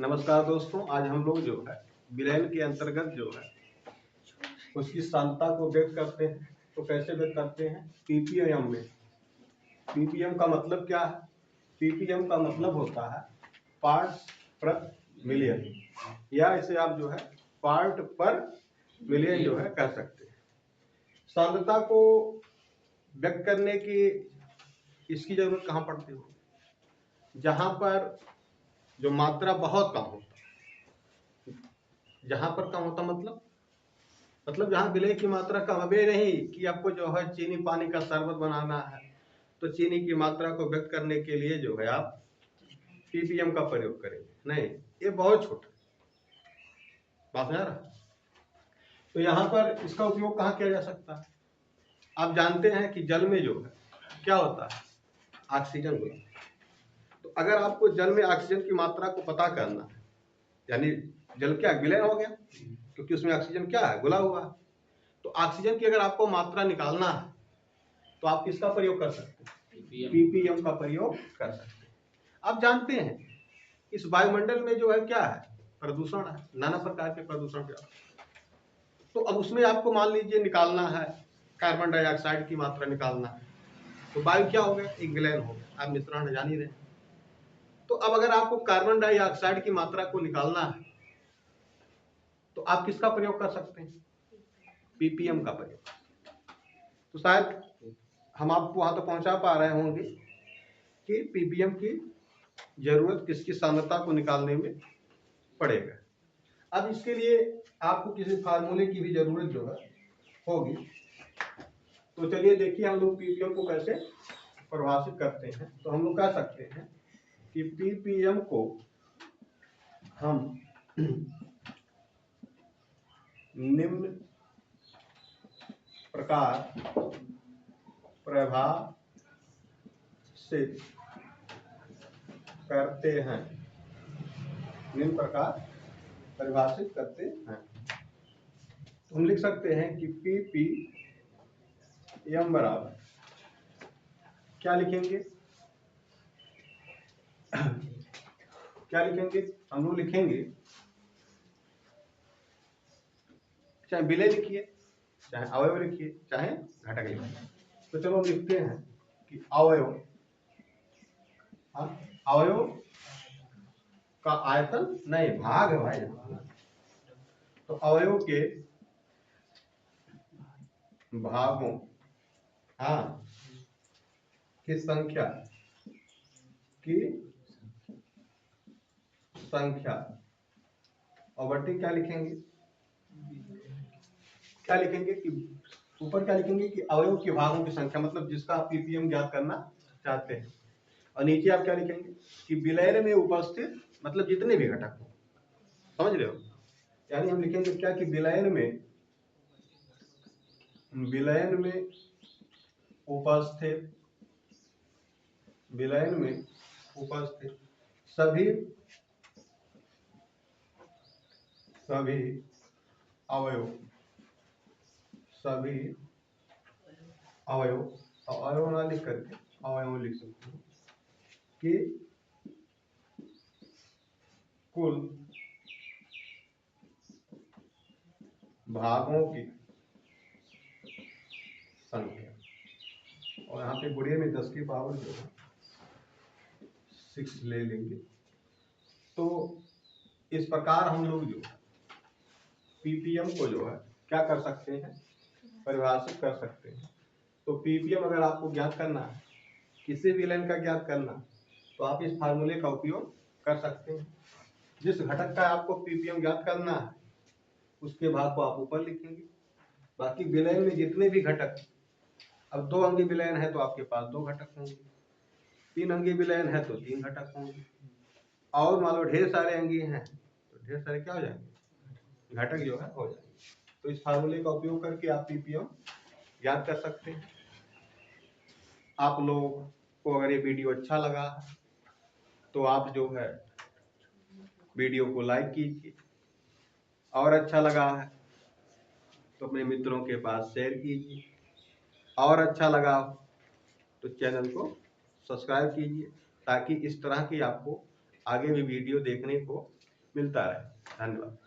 नमस्कार दोस्तों, आज हम लोग जो है विलयन के अंतर्गत जो है उसकी सांद्रता को व्यक्त करते हैं। तो कैसे व्यक्त करते हैं? पीपीएम में। पीपीएम का मतलब क्या है? पीपीएम का मतलब होता है पार्ट्स प्रति मिलियन, या इसे आप जो है पार्ट पर मिलियन जो है कह सकते हैं। सांद्रता को व्यक्त करने की इसकी जरूरत कहाँ पड़ती है? जहां पर जो मात्रा बहुत कम होता है। जहां पर कम होता मतलब जहां विलय की मात्रा कम है नहीं कि आपको जो है चीनी पानी का शरबत बनाना है तो चीनी की मात्रा को व्यक्त करने के लिए जो है आप पीपीएम का प्रयोग करेंगे, नहीं, ये बहुत छोटा बात है ना। तो यहाँ पर इसका उपयोग कहाँ किया जा सकता है? आप जानते हैं कि जल में जो है क्या होता है, ऑक्सीजन होता है। तो अगर आपको जल में ऑक्सीजन की मात्रा को पता करना है, यानी जल क्या विलय हो गया क्योंकि उसमें ऑक्सीजन क्या है, घुला हुआ है। तो ऑक्सीजन की अगर आपको मात्रा निकालना है तो आप किसका प्रयोग कर सकते हैं? पीपीएम का प्रयोग कर सकते हैं। आप जानते हैं इस वायुमंडल में जो है क्या है, प्रदूषण है, नाना प्रकार के प्रदूषण क्या। तो अब उसमें आपको मान लीजिए निकालना है कार्बन डाइऑक्साइड की मात्रा निकालना है, तो वायु क्या हो गया, एक विलयन हो गया, आप मिश्रण जान ही रहे हैं। तो अब अगर आपको कार्बन डाइऑक्साइड की मात्रा को निकालना है तो आप किसका प्रयोग कर सकते हैं? पीपीएम का प्रयोग। तो शायद हम आपको वहां तो पहुंचा पा रहे होंगे कि पीपीएम की जरूरत किसकी सांद्रता को निकालने में पड़ेगा। अब इसके लिए आपको किसी फार्मूले की भी जरूरत जो है होगी। तो चलिए देखिए हम लोग पीपीएम को कैसे परिभाषित करते हैं। तो हम लोग कह सकते हैं कि पीपीएम को हम निम्न प्रकार परिभाषित करते हैं, निम्न प्रकार परिभाषित करते हैं। तो हम लिख सकते हैं कि पीपीएम बराबर क्या लिखेंगे? क्या लिखेंगे? हम लोग लिखेंगे, चाहे विलय लिखिए, चाहे अवयव लिखिए, चाहे घटक लिखिए। तो चलो हम लिखते हैं कि अवयव, अवयव का आयतन नहीं, भाग है भाई। तो अवयव के भागों की संख्या और बट्टी क्या लिखेंगे? क्या लिखेंगे कि ऊपर क्या लिखेंगे कि अवयव के भागों की संख्या, मतलब जिसका आप पीपीएम ज्ञात करना चाहते हैं। और नीचे आप क्या लिखेंगे कि विलयन में उपस्थित, मतलब जितने भी घटक हो, समझ रहे हो। यानी हम लिखेंगे क्या कि विलयन में उपस्थित सभी अवयव, अवयव ना लिख करके अवयव लिख सकते हैं कि कुल भागों की संख्या, और यहाँ पे गुणे में 10 की पावर जो है 6 ले लेंगे। तो इस प्रकार हम लोग जो पीपीएम को जो है क्या कर सकते हैं, परिभाषित कर सकते हैं। तो पीपीएम अगर आपको ज्ञात करना है, किसी भी विलयन का ज्ञात करना, तो आप इस फार्मूले का उपयोग कर सकते हैं। जिस घटक का आपको पीपीएम ज्ञात करना है उसके भाग को आप ऊपर लिखेंगे। बाकी विलयन में जितने भी घटक, अब 2 अंगी विलयन है तो आपके पास 2 घटक होंगे, 3 अंगी विलयन है तो 3 घटक होंगे, और मान लो ढेर सारे अंगी हैं तो ढेर सारे क्या हो जाएंगे, घटक जो है हो जाएंगे। तो इस फार्मूले का उपयोग करके आप पीपीएम याद कर सकते हैं। आप लोगों को अगर ये वीडियो अच्छा लगा तो आप जो है वीडियो को लाइक कीजिए, और अच्छा लगा है तो अपने मित्रों के पास शेयर कीजिए, और अच्छा लगा तो चैनल को सब्सक्राइब कीजिए, ताकि इस तरह की आपको आगे भी वीडियो देखने को मिलता रहे। धन्यवाद।